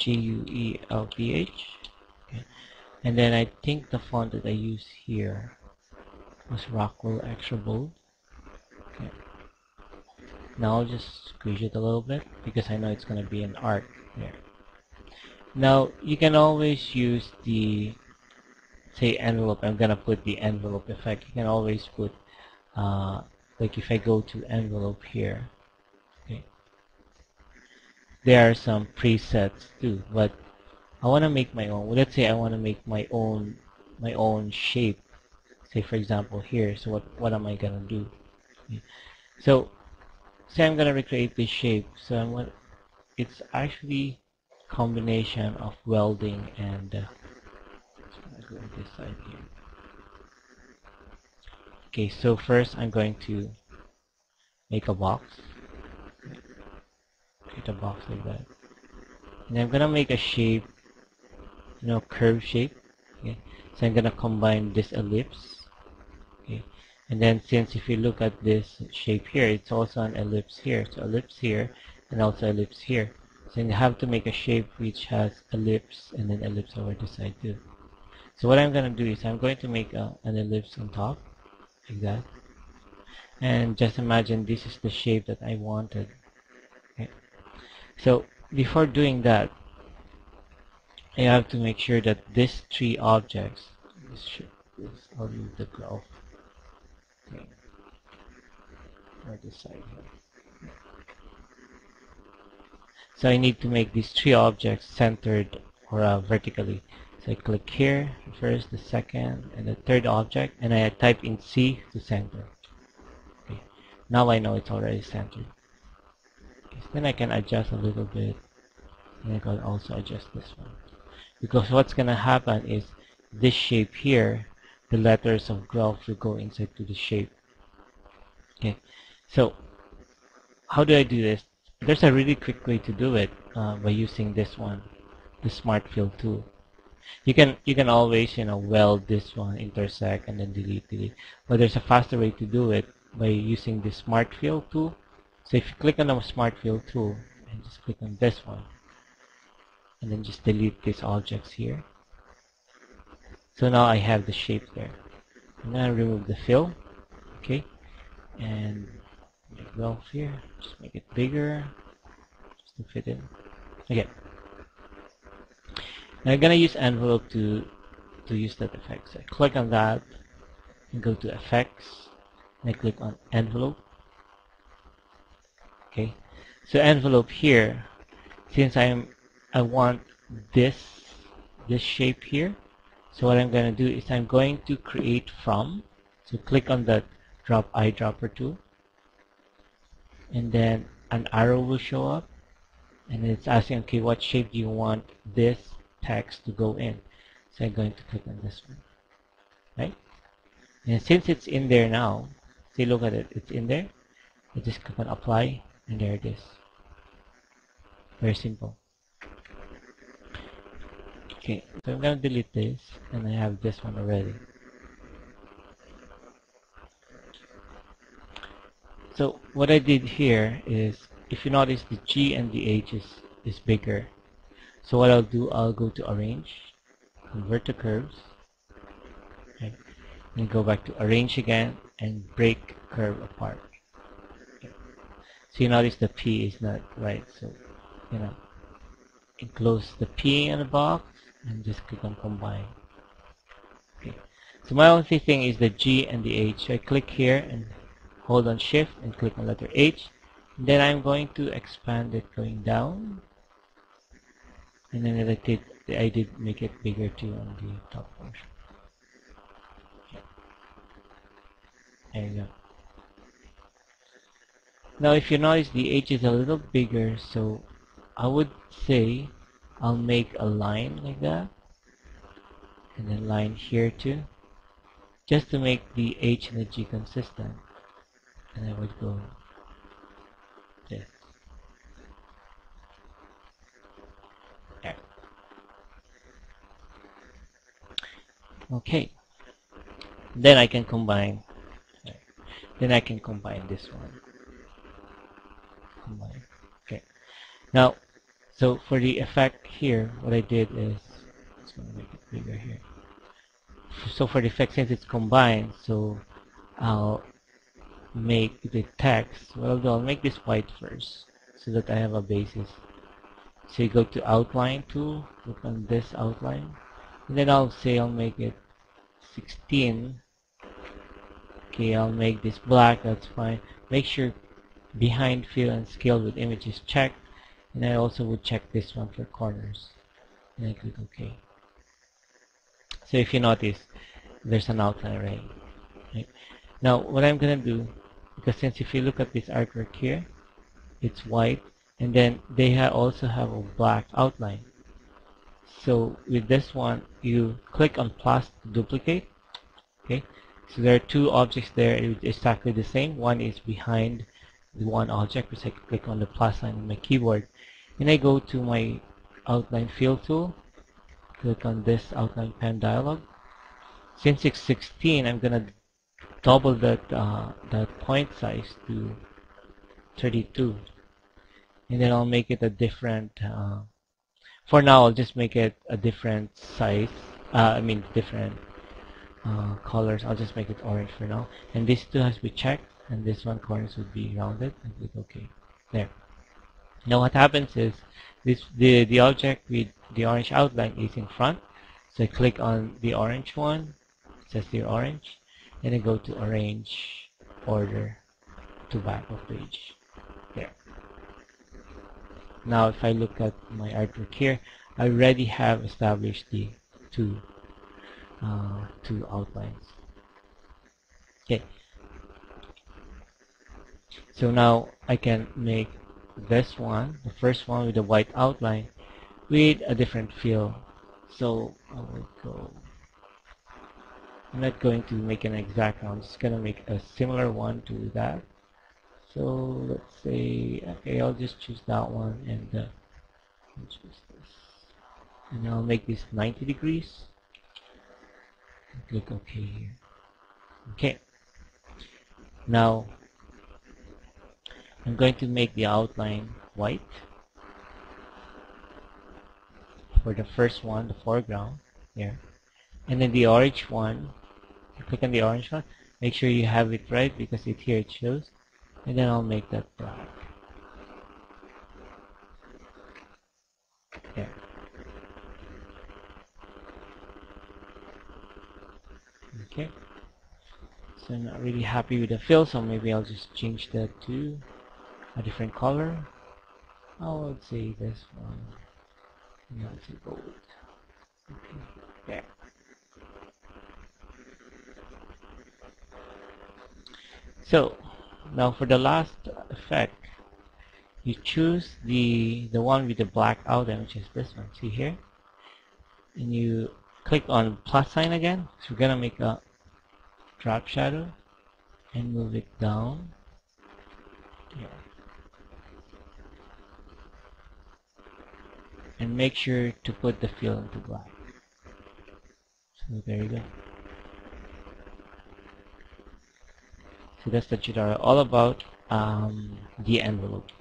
Guelph. Okay. And then I think the font that I use here was Rockwell Extra Bold. Okay. Now I'll just squeeze it a little bit because I know it's going to be an arc there. Now you can always use the, say, envelope. I'm going to put the envelope effect. You can always put like if I go to envelope here, okay, there are some presets too, but I want to make my own. Well, let's say I want to make my own shape. Say for example here. So what am I gonna do? Okay. So say I'm gonna recreate this shape. So it's actually combination of welding and I'm gonna go on this side here. Okay, so first I'm going to make a box. Create a box like that. And I'm gonna make a shape, curve shape. Okay. So I'm gonna combine this ellipse. Okay. And then since if you look at this shape here, it's also an ellipse here. So ellipse here and also ellipse here. So you have to make a shape which has ellipse and then ellipse over this side too. So what I'm gonna do is I'm going to make an ellipse on top, like that. And just imagine this is the shape that I wanted. Okay. So before doing that, I have to make sure that these three objects, I'll move the graph, okay, or this side here. So I need to make these three objects centered or vertically. So I click here, first, the second, and the third object, and I type in C to center. Okay. Now I know it's already centered. Okay, so then I can adjust a little bit, and I can also adjust this one. Because what's going to happen is this shape here, the letters of graph will go inside to the shape. Okay, so how do I do this? There's a really quick way to do it by using this one, the Smart Fill tool. You can always weld this one, intersect, and then delete. But there's a faster way to do it by using the Smart Fill tool. So if you click on the Smart Fill tool and just click on this one, and then just delete these objects here. So now I have the shape there. I'm gonna remove the fill, okay, and make graph here. Just make it bigger, just to fit in. Okay. Now I'm gonna use envelope to use that effect. So I click on that and go to effects, and I click on envelope. Okay. So envelope here, since I want this shape here. So what I'm going to do is I'm going to create from. So click on the drop eyedropper tool, and then an arrow will show up, and it's asking, okay, what shape do you want this text to go in? So I'm going to click on this one, right? And since it's in there now, see, look at it, it's in there. I just click on apply, and there it is. Very simple. Okay, so I'm going to delete this, and I have this one already. So what I did here is, if you notice, the G and the H is bigger. So what I'll do, I'll go to arrange, convert to curves, okay, and go back to arrange again and break curve apart. Okay. So you notice the P is not right, so enclose the P in the box and just click on combine. Okay. So my only thing is the G and the H. So I click here and hold on shift and click on letter H. And then I'm going to expand it going down. And then I did make it bigger too on the top portion. Okay. There you go. Now if you notice, the H is a little bigger, so I would say I'll make a line like that, and then line here too, just to make the H and the G consistent. And I would go this. There. Okay. Then I can combine. Then I can combine this one. Combine. Okay. Now, So for the effect here, what I did is, just going to make it bigger here. So for the effect, since it's combined, so I'll make the text, well, I'll make this white first so that I have a basis. So you go to outline tool, click on this outline, and then I'll say I'll make it 16. Okay, I'll make this black, that's fine. Make sure behind fill and scale with image is checked, and I also would check this one for corners, and I click OK. So if you notice, there's an outline already. Right? Now what I'm gonna do, because since if you look at this artwork here, it's white, and then they also have a black outline. So with this one, you click on plus to duplicate. Okay, so there are two objects there, exactly the same. One is behind the one object, which I click on the plus sign on my keyboard, and I go to my outline fill tool, click on this outline pen dialog. Since it's 16, I'm gonna double that point size to 32, and then I'll make it a different. For now, I'll just make it a different size. I mean different colors. I'll just make it orange for now. And this two has to be checked, and this one corners would be rounded. And click OK. There. Now what happens is the object with the orange outline is in front. So I click on the orange one. It says here orange, and I go to arrange order to back of page. There. Now if I look at my artwork here, I already have established the two outlines. Okay. So now I can make this one, the first one with the white outline, with a different feel. So I will go. I'm not going to make an exact one. I'm just gonna make a similar one to that. So let's say, okay, I'll just choose that one, and I'll choose this, and I'll make this 90 degrees. Click OK here. Okay. Now I'm going to make the outline white for the first one, the foreground here, and then the orange one. Click on the orange one. Make sure you have it right because here it shows, and then I'll make that black. There. Okay. So I'm not really happy with the fill, so maybe I'll just change that to a different color. I would say this one. Yeah, let's say gold. Okay. There. So now for the last effect, you choose the one with the black outline, which is this one. See here, and you click on plus sign again. So we're gonna make a drop shadow and move it down here, and make sure to put the fill into black. So there you go. So that's the tutorial all about the envelope.